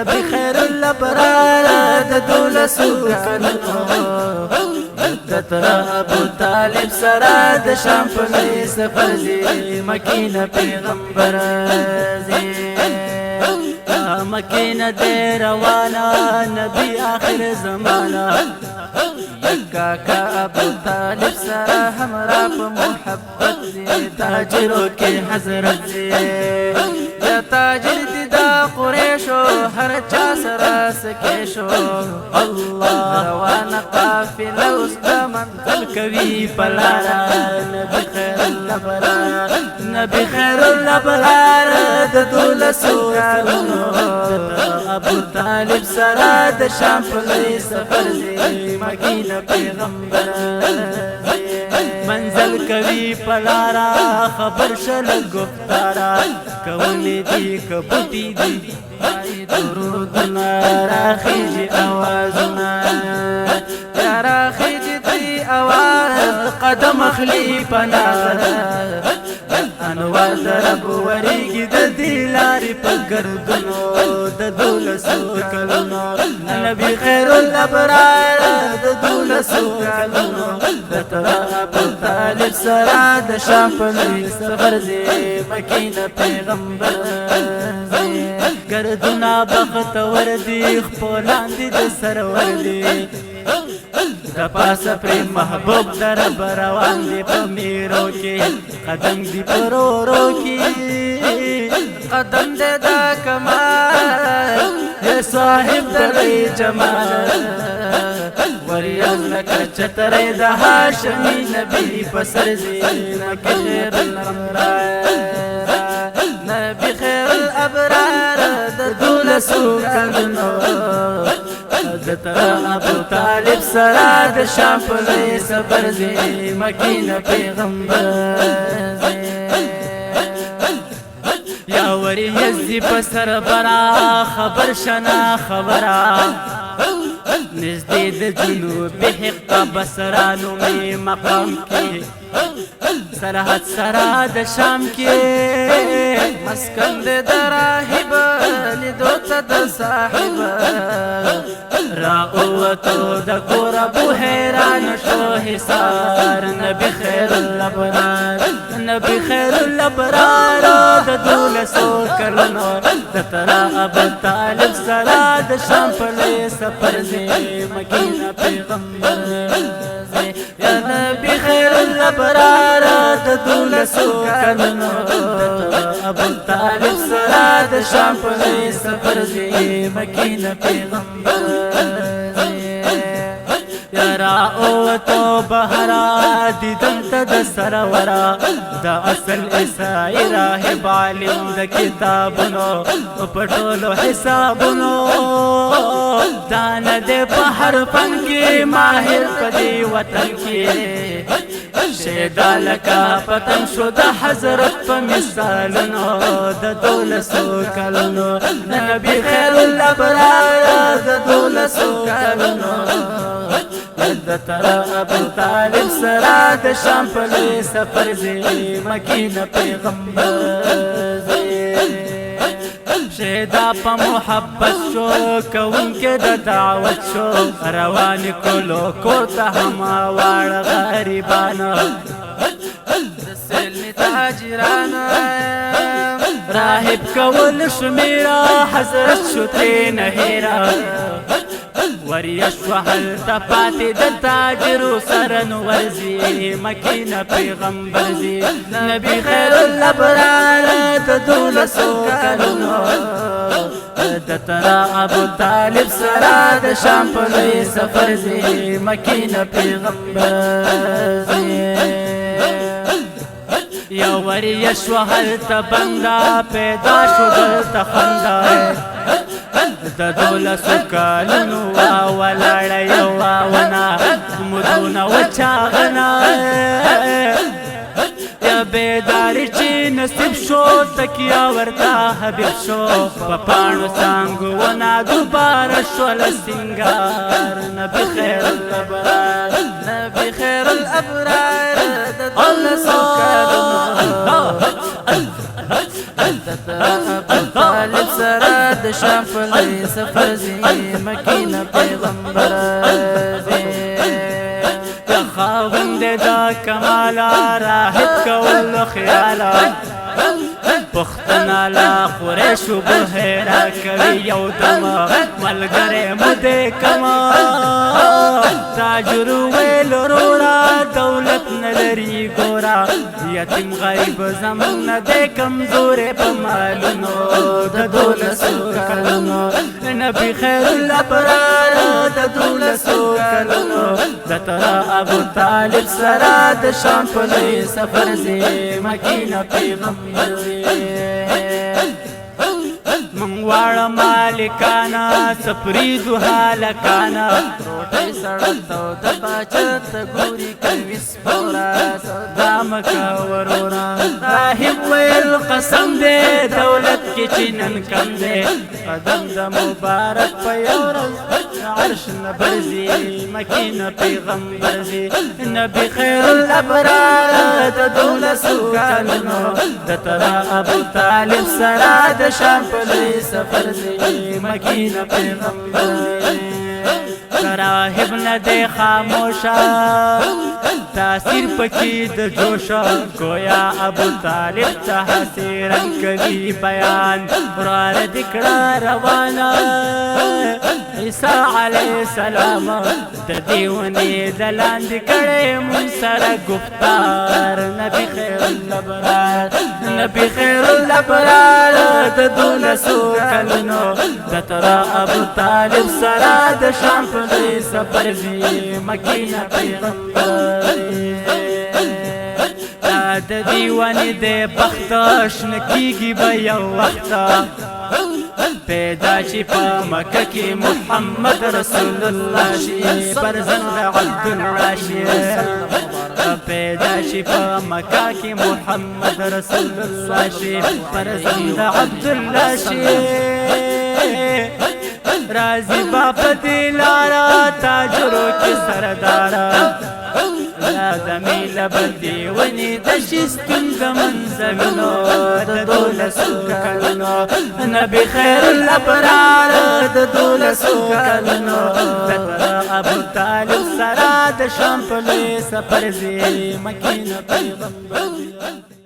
بخير الابرار دولس کالونو دترا ابو طالب سرا د شام په سفر زی مکینه پیغمبر زی مکینه د روانا نبی آخر زمانہ یکا کا ابو طالب سرا ہمرا په محبت زی تاجرو کې حضرت زی یا تاجر دا قریشو هر چا سره سکیشو الله روانه قافله اوس د منقل کوي پلارا نبی خیر الابرار نبی خیر الابرار د دولسو کالونو ابو طالب سره د شام په سفر زی مکینه پیغمبر منزل کوي پلارا خبر شل گفتارا کولی دی کبوتی دی آئی درودنا راخیج آوازنا یا راخیج دی آواز قدم اخلی پنا انوار درب وریگی د دیلاری پا گردنو د دولسو کلونو نبی خیر الابرار د دولسو کلونو دترا ابو طالب سرا د شام په سفر زی مکینه پیغمبر زی گردنا بخت وردی خپولاندی د سرور دی د پاس پر محبوب در بروان دی په میرو کې قدم دی پرورو کې قدم دے دا کمال یہ صاحب دلی جمال وریاض لکا چتر دا ہاشمی نبی پسر زینک خیر الابرار نبی خیر الابرار دا دولسو کلنو دترا ابو طالب سرا د شام په سفر زی مکینه پیغمبر یا وری یزی پسر برا خبر شنا خبرا نزدې د جنوب حق بسرانو می مقام کی سرحد سرا د شام کې مسکن د دراهب لیدو ته د صاحب راوتو د کور ابو حیران شو حصار نبی خیر الابرار نبی خیر الابرار د دولسو کلونو دترا ابو طالب سرا د شام په سفر زی مکینه پیغمبر زی یا نبی خیر الابرار د دولسو کلونو ابو طالب سرا د شام په سفر زی مکینه پیغمبر یرا او تو بهرا دیدم ته د سرورا د اصل عیسائی راهب عالم د کتابونو پټولو حسابونو دان د بحر فن کې ماهر پدی وطن کې شیدا لکا پتن شو د حضرت په مثالونو د دولسو کلونو نبی خیر الابرار د دولسو کلونو دترا ابو طالب سرا د شام په سفر زی مکینه پیغمبر زی شیدا په محبت شو کون کې د دعوت شو روان کولو کوته هما واړ غریبانو سلمی تاجرانو راهب کول شمیرا حضرت شو ترې نهیرا وریشو حل تپاتی د تاجرو سرن ورزی مکینه پیغمبر زی نبی خیر الابرار د دولسو کلونو دترا ابو طالب سرا د شام په سفر زی مکینه پیغمبر زی یا وریشو حل تبندا پیدا شو دلتا خندا د دولسو کلونو ولاړ یو واونه مدونه وچاغنا یا بیداری چې نصیب شو تکیا ورتا حبیب شو په پاڼو څانګو ونه دوباره شول سینګار نبی خیر الابرار نبی خیر الابرار د دولسو کلونو ابو طالب سره د شام فلی سفر زی مکینه پیغمبر زی یا خاوند دا کمالا راحت کول خیالا پختنا لا قریش و بحیرا کوي یو دما ملګری مده کما تاجر ویل رورا دولت نلری ګورا یتیم غریب زمون نه کمزور په مالونو د دولسو کلونو نبی خیر الابرار د دولسو کلونو د ترا ابو طالب سره د شام په سفر زی مکینه پیغمبر زی منواړه مالکانا سپریدو حالکانا روټي سړتو د باچت ګوري کوي سپورا دامکا ورورا راهب ویل قسم دے دولت کی چینن کم دے قدم د مبارک په یورز عرش نبرزی مکینه پیغمبر زی نبی خیر الابرار د دولسو کلونو د ترا ابو طالب سره د شام په سفر زی مکینه پیغمبر راهب نه دی خاموشا تاثیر پکی د جوشا گویا ابو طالب ته حسیرن کوي بیان ورار دکړه روانه عیسی علیہ السلام د دیونی دلاند کړه مون سره گفتار نبی خیر الابرار نبی خیر الابرار د دولسو کلونو د ترا ابو طالب سره د شام په سفر زی مکینه پیغمبر د دیوانی د بختش نکیږي به یو وخت پیدا شي په مکه کې محمد رسول الله شي فرزند عبدالله شي پیدا شي په مکه کې محمد رسول الله شي فرزند عبدالله شي رازی باپ دلارا تاجرو کی سردارا لازمی لبندی ونی دشستن دمنزلنو دولسو کلنو نبی خیر الابرار دولسو کلنو ابو طالب سرا د شام په سفر زی مکینه پیغمبر